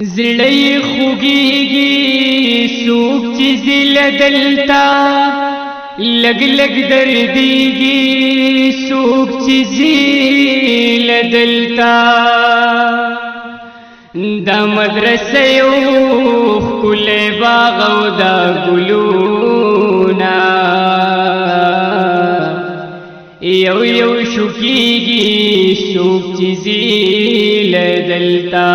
زړی خوږیږي څوک چې زله دلتا لګ لګ دردیږي څوک چې زله دلتا دا مدرسه یو ښکلی باغ او دا ګلونه یو یو شوکیږي څوک چې زله دلتا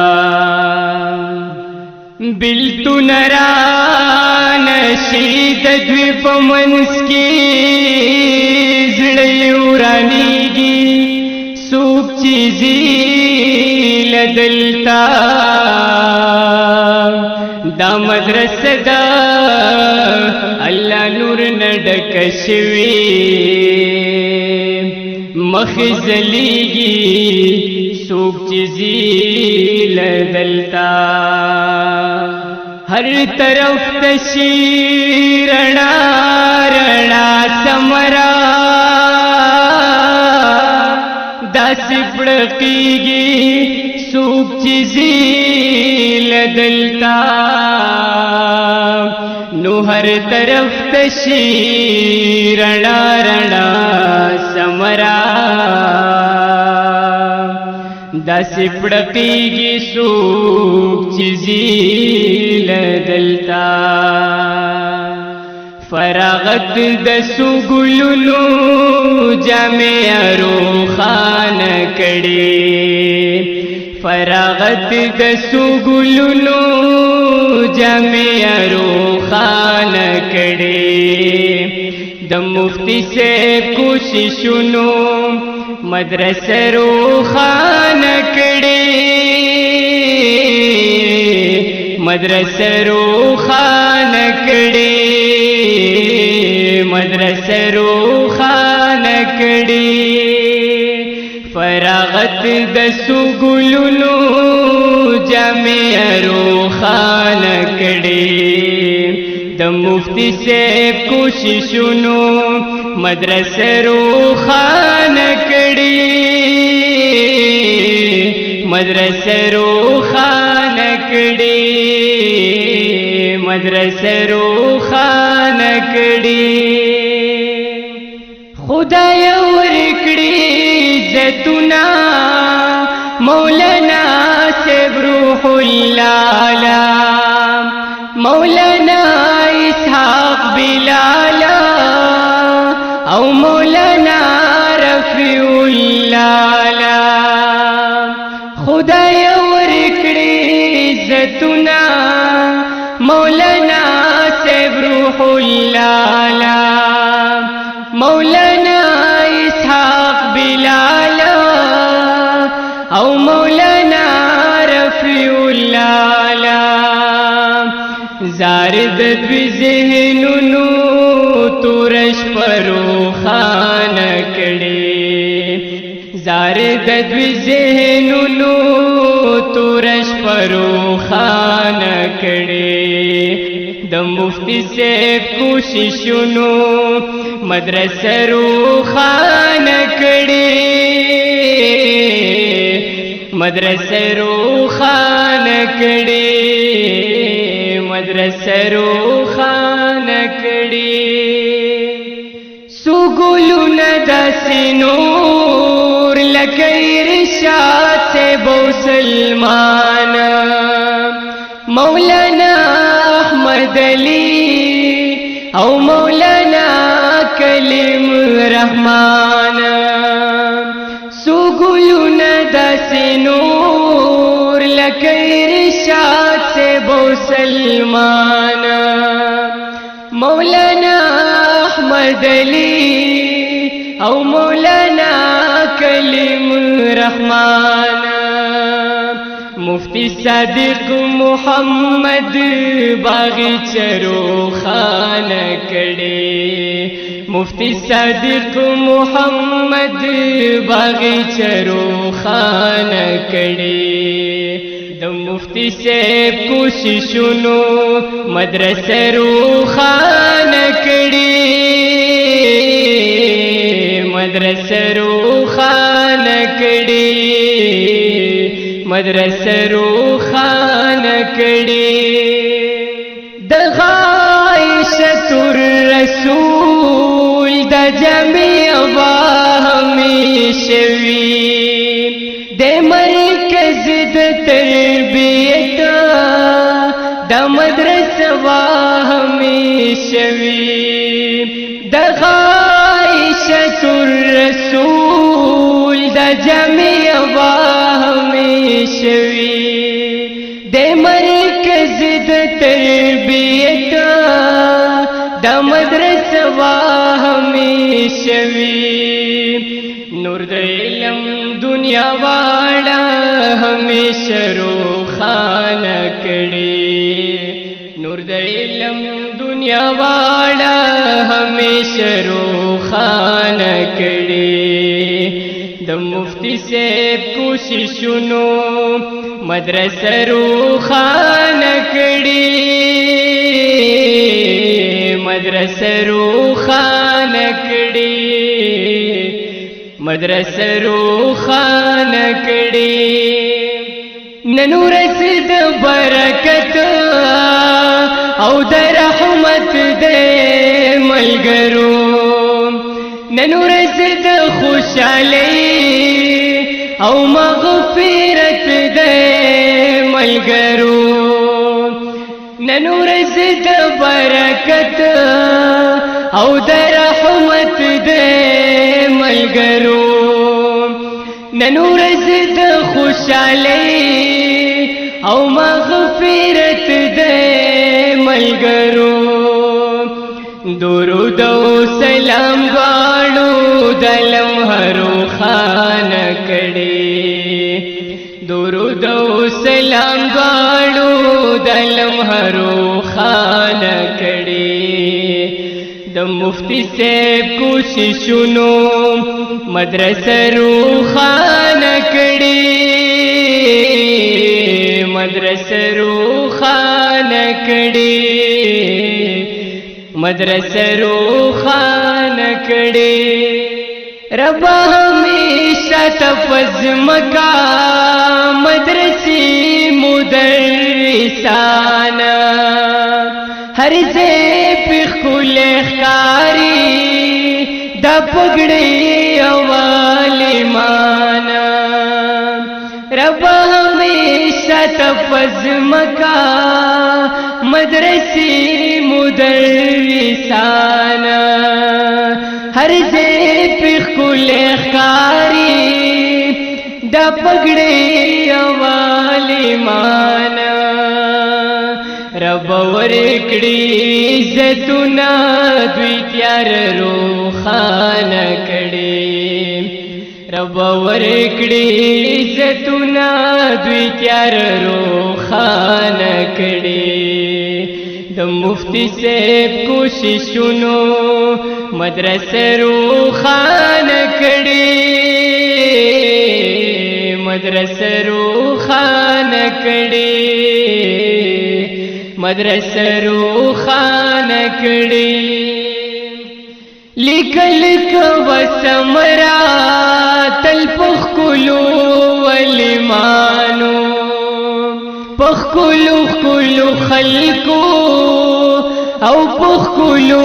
بلتون رانشي د دوی په منځ کې زړه ورانیږي څوک چې زله دلتا دا مدرسه دا الله نور نه ډکه شوې مخ ځلیږي څوک چې زله دلتا ہر طرف تشی رڼا رڼا سمرا داسې پړقېږي څوک چې زله دلتا نو هر طرف تشی رڼا رڼا سمرا داسې پړقېږي څوک چې زله دلتا فراغت د څو ګلونو جامې روښانه کړې فراغت د څو ګلونو جامې روښانه کړې د مفتی صاحب کوششونو مدرسه روښانه کړې مدرسه روښانه کړې مدرسه روښانه کړې فراغت د څو ګلونو جامې روښانه کړې د مفتی صاحب کوششونو مدرسه روښانه کړې مدرسه روښانه کړې مدرسه روښانه کړې خدای ورکړي عزتونه مولانا صاحب روح الله مولانا اسحاق بلال او مولانا رفیع الله خدای ورکړي عزتونه مولانا صاحب روح الله مولانا اسحاق بلال او مولانا رفیع الله زارد دوی ذهنونو تورش پروخانه کړي زارد دوی ذهنونو تورش پروخانه کړي د مفتی صاحب کوششونو مدرسه روښانه کړي مدرسه روښانه کړي مدرسه روښانه کړي څو ګلونه داسې نور لکه ارشاد صاحب او سلمان مولانا احمد علی او مولانا کلیم رحمان څو ګلونه داسې نور لکه ارشاد صاحب او سلمان مولانا احمد علی او مولانا کلیم رحمان مفتی صادق محمد باغچه روښانه کړې مفتی صادق محمد باغچه روښانه کړې د مفتی صاحب کوششونو مدرسه روښانه کړې مدرسه روښانه کړې مدرسه روښانه کړي د عائشة الرسول د جميع همیشه وي د مرکز د تربیت د مدرسه همیشه وي د عائشة الرسول د جميع همیشه وي د مرکز د تربیت د مدرسه همیشه وي نور د علم دنیا واړه همیشه روښانه کړي نور د علم دنیا واړه همیشه روښانه کړي د مفتی صاحب کوششونو مدرسه روښانه کړي مدرسه روښانه کړي مدرسه روښانه کړي نن ورځ د برکت او د رحمت د ملګرو نن ورځ د خوشحالۍ او مغفرت د ملګرو نن ورځ د برکت او د رحمت د ملګرو نن ورځ د خوشحالۍ او مغفرت د ملګرو درود او سلام غواړو د لمحه روښانه کړي درود او سلام غواړو د لمحه روښانه کړي د مفتی صاحب کوششونو مدرسه روښانه کړي مدرسه روښانه کړي مدرسه روښانه کړي رب همیشه تفض مکا مدرسې مدرسانا هر ځای په ښکلی ښکاري د پګړۍ او عالمانا رب همیشه تفض مکا مدرسې مدرسانا هر ځای په ښکلی ښکاري د پګړۍ او عالمانا رب ورکړي عزتونه دوی تیار روښانه کړي رب ورکړي عزتونه دوی تیار روښانه کړي د مفتی صاحب کوششونو مدرسه روښانه کړي مدرسه روښانه کړي مدرسه روښانه کړي لیکل کوه ثمره تل په ښکلو ولیمانو په ښکلو ښکلو خلکو او په ښکلو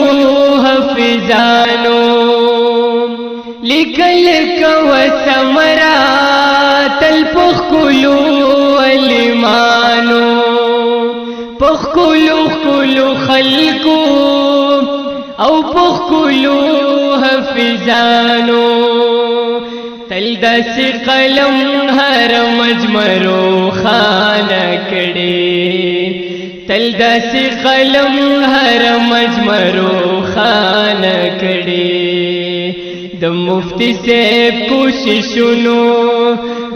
حافظانو لیکل کوه ثمره تل په ښکلو ولیمانو په ښکلو ښکلو خلکو او په ښکلو حافظانو تل داسې قلم هر مجمع روښانه کړي تل داسې قلم هر مجمع روښانه کړي د مفتی صاحب کوششونو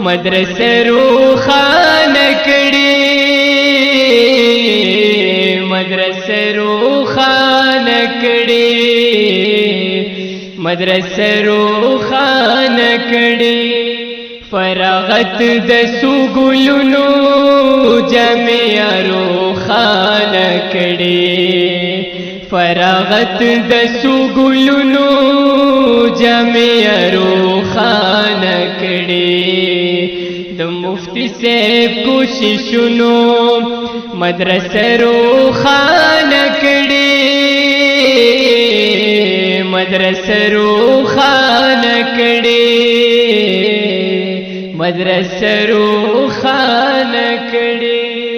مدرسه روښانه کړي مدرسه روښانه کړي مدرسه روښانه کړي فراغت د سوګلونو جامع روښانه کړي فراغت د سوګلونو جامع روښانه کړي د مفتی سے کوششونو مدرسه روخانه کړي مدرسه روخانه کړي مدرسه روخانه کړي